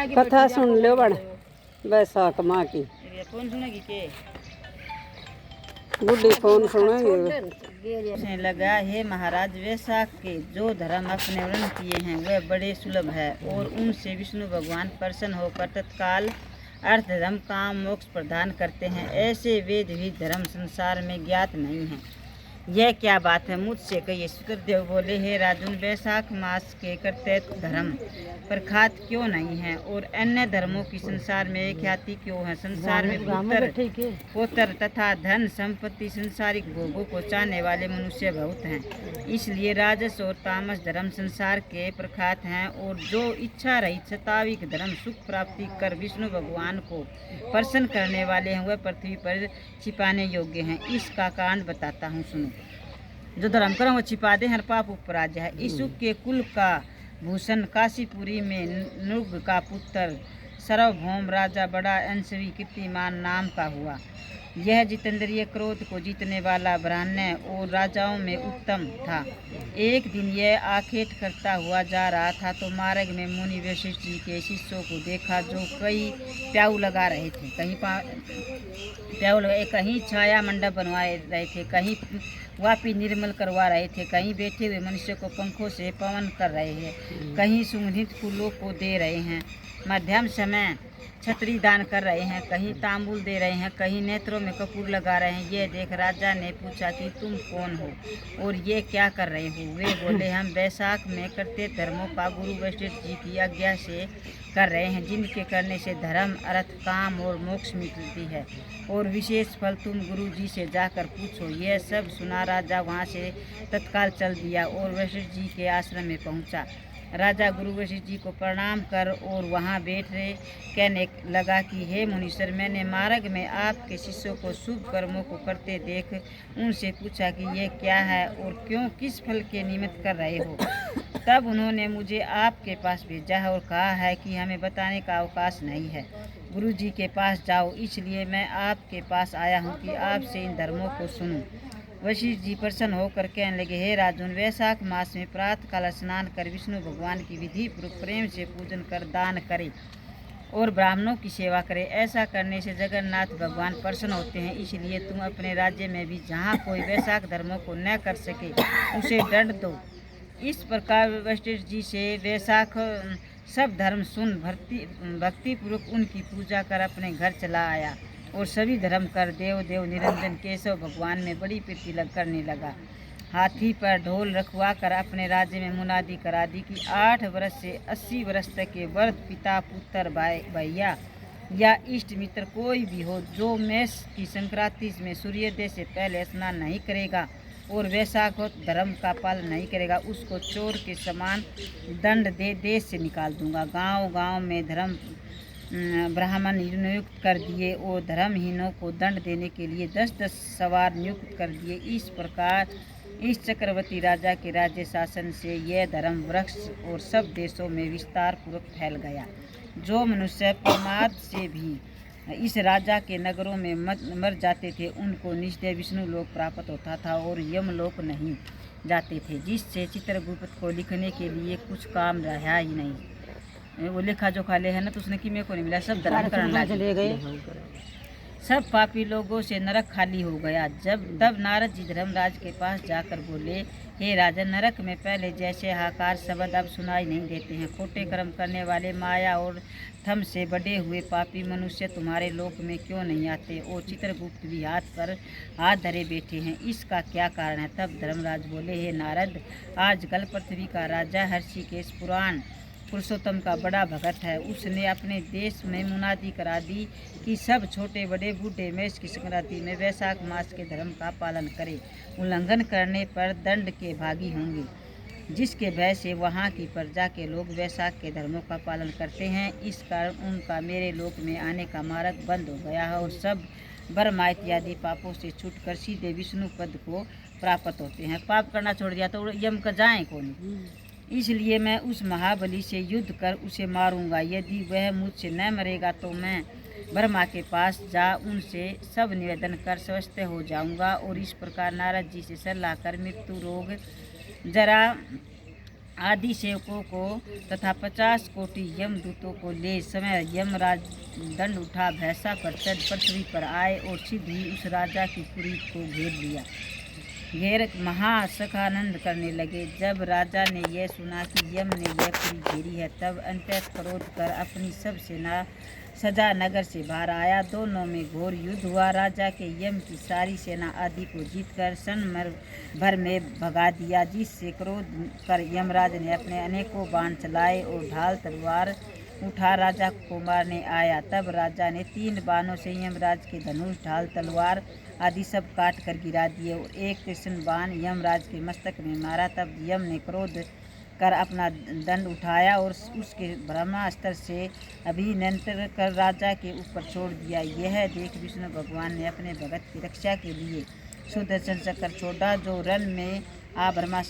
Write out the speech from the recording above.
कथा सुन लो बड़ बैसाख माँ की कौन सुनेगी के गुड्डी कौन सुनेगी। लगा हे महाराज, वैशाख के जो धर्म अपने वर्ण किए हैं वह बड़े सुलभ है और उनसे विष्णु भगवान प्रसन्न होकर तत्काल अर्थ धर्म काम मोक्ष प्रदान करते हैं। ऐसे वेद भी धर्म संसार में ज्ञात नहीं है। यह क्या बात है, मुझसे कहिए। शुक्रदेव बोले, हे राजन, वैशाख मास के करते धर्म प्रख्यात क्यों नहीं है और अन्य धर्मों की संसार में ख्याति क्यों है। संसार में पुत्र तथा धन संपत्ति संसारिक भोगों को चाहने वाले मनुष्य बहुत हैं, इसलिए राजस और तामस धर्म संसार के प्रख्यात हैं। और जो इच्छा रहित सताविक धर्म सुख प्राप्ति कर विष्णु भगवान को प्रसन्न करने वाले हैं वह पृथ्वी पर छिपाने योग्य हैं। इसका कारण बताता हूँ, सुनो। जो धर्म कर्म वो छिपा दे हर पाप ऊपर आ जाए। ईसुक के कुल का भूषण काशीपुरी में नृग का पुत्र सर्वभौम राजा बड़ा अंशवी कीर्तिमान नाम का हुआ। यह जितेंद्रिय क्रोध को जीतने वाला ब्राह्मण और राजाओं में उत्तम था। एक दिन यह आखेट करता हुआ जा रहा था तो मार्ग में मुनि वशिष्ठ जी के शिष्यों को देखा जो कई प्याऊ लगा रहे थे, कहीं छाया मंडप बनवा रहे थे, कहीं वापी निर्मल करवा रहे थे, कहीं बैठे हुए मनुष्य को पंखों से पवन कर रहे हैं, कहीं सुगंधित फूलों को दे रहे हैं, मध्यम समय छतरी दान कर रहे हैं, कहीं तांबुल दे रहे हैं, कहीं नेत्रों में कपूर लगा रहे हैं। ये देख राजा ने पूछा कि तुम कौन हो और ये क्या कर रहे हो। वे बोले, हम वैशाख में करते धर्मों का गुरु वशिष्ठ जी की आज्ञा से कर रहे हैं, जिनके करने से धर्म अर्थ काम और मोक्ष मिलती है और विशेष फल तुम गुरु जी से जाकर पूछो। यह सब सुना राजा वहाँ से तत्काल चल दिया और वशिष्ठ जी के आश्रम में पहुँचा। राजा गुरु वशिष्ठ जी को प्रणाम कर और वहाँ बैठे कहने लगा कि हे मुनीश्वर, मैंने मार्ग में आपके शिष्यों को शुभ कर्मों को करते देख उनसे पूछा कि ये क्या है और क्यों किस फल के निमित्त कर रहे हो। तब उन्होंने मुझे आपके पास भेजा है और कहा है कि हमें बताने का अवकाश नहीं है, गुरु जी के पास जाओ। इसलिए मैं आपके पास आया हूँ कि आपसे इन धर्मों को सुनूं। वशिष्ठ जी प्रसन्न होकर कहने लगे, हे राजन, वैशाख मास में प्रातः काल स्नान कर विष्णु भगवान की विधि पूर्वक प्रेम से पूजन कर दान करे और ब्राह्मणों की सेवा करे। ऐसा करने से जगन्नाथ भगवान प्रसन्न होते हैं। इसलिए तुम अपने राज्य में भी जहाँ कोई वैशाख धर्मों को न कर सके उसे दंड दो। इस प्रकार वशिष्ठ जी से वैशाख सब धर्म सुन भक्ति पूर्वक उनकी पूजा कर अपने घर चला आया और सभी धर्म कर देव निरंजन केशव भगवान में बड़ी प्रीति करने लगा। हाथी पर ढोल रखवा कर अपने राज्य में मुनादी करा दी कि 8 वर्ष से 80 वर्ष तक के वृद्ध पिता पुत्र भैया या इष्ट मित्र कोई भी हो, जो मेष की संक्रांति में सूर्योदय से पहले स्नान नहीं करेगा और वैशाख धर्म का पालन नहीं करेगा, उसको चोर के समान दंड दे देश से निकाल दूंगा। गांव-गांव में धर्म ब्राह्मण नियुक्त कर दिए और धर्महीनों को दंड देने के लिए 10-10 सवार नियुक्त कर दिए। इस प्रकार इस चक्रवर्ती राजा के राज्य शासन से यह धर्म वृक्ष और सब देशों में विस्तार पूर्वक फैल गया। जो मनुष्य प्रमाद से भी इस राजा के नगरों में मर जाते थे उनको निश्चय विष्णु लोक प्राप्त होता था और यमलोक नहीं जाते थे, जिससे चित्रगुप्त को लिखने के लिए कुछ काम रहा ही नहीं। वो लेखा जोखा ले है ना, तो उसने कि मेरे को नहीं मिला, सब धर्म करने चले गए। सब पापी लोगों से नरक खाली हो गया। तब नारद जी धर्मराज के पास जाकर बोले, हे राजन, नरक में पहले जैसे हाहाकार शब्द अब सुनाई नहीं देते हैं। खोटे कर्म करने वाले माया और थम से बड़े हुए पापी मनुष्य तुम्हारे लोक में क्यों नहीं आते और चित्रगुप्त भी हाथ पर हाथ धरे बैठे हैं, इसका क्या कारण है। तब धर्मराज बोले, हे नारद, आजकल पृथ्वी का राजा हर्षिकेश पुराण पुरुषोत्तम का बड़ा भगत है। उसने अपने देश में मुनादी करा दी कि सब छोटे बड़े बूढ़े मेष की संक्रांति में वैशाख मास के धर्म का पालन करें। उल्लंघन करने पर दंड के भागी होंगे, जिसके भय से वहाँ की प्रजा के लोग वैशाख के धर्मों का पालन करते हैं। इस कारण उनका मेरे लोक में आने का मार्ग बंद हो गया है और सब बर्मा इत्यादि पापों से छूटकर सीधे विष्णु पद को प्राप्त होते हैं। पाप करना छोड़ दिया तो यम का जाए कौन। इसलिए मैं उस महाबली से युद्ध कर उसे मारूंगा। यदि वह मुझसे न मरेगा तो मैं ब्रह्मा के पास जा उनसे सब निवेदन कर स्वस्थ हो जाऊंगा। और इस प्रकार नारद जी से सलाह कर मृत्यु रोग जरा आदि सेवकों को तथा 50 कोटि यमदूतों को ले समय यमराज दंड उठा भैंसा पर चढ़ पृथ्वी पर आए और सीधे ही उस राजा की पुरी को घेर लिया। घेर महासखानंद करने लगे। जब राजा ने यह सुना कि यम ने यह पुरी घेरी है, तब अत्यंत क्रोध कर अपनी सब सेना सजा नगर से बाहर आया। दोनों में घोर युद्ध हुआ। राजा के यम की सारी सेना आदि को जीतकर क्षण भर में भगा दिया, जिससे क्रोध कर यमराज ने अपने अनेकों बाण चलाए और ढाल तलवार उठा राजा को मारने आया। तब राजा ने 3 बाणों से यमराज के धनुष ढाल तलवार आदि सब काट कर गिरा दिए और एक तीक्ष्ण बाण यमराज के मस्तक में मारा। तब यम ने क्रोध कर अपना दंड उठाया और उसके ब्रह्मास्त्र से अभिनंतर कर राजा के ऊपर छोड़ दिया। यह देख विष्णु भगवान ने अपने भगत की रक्षा के लिए सुदर्शन चक्र छोड़ा, जो रण में आ ब्रह्मास्त्र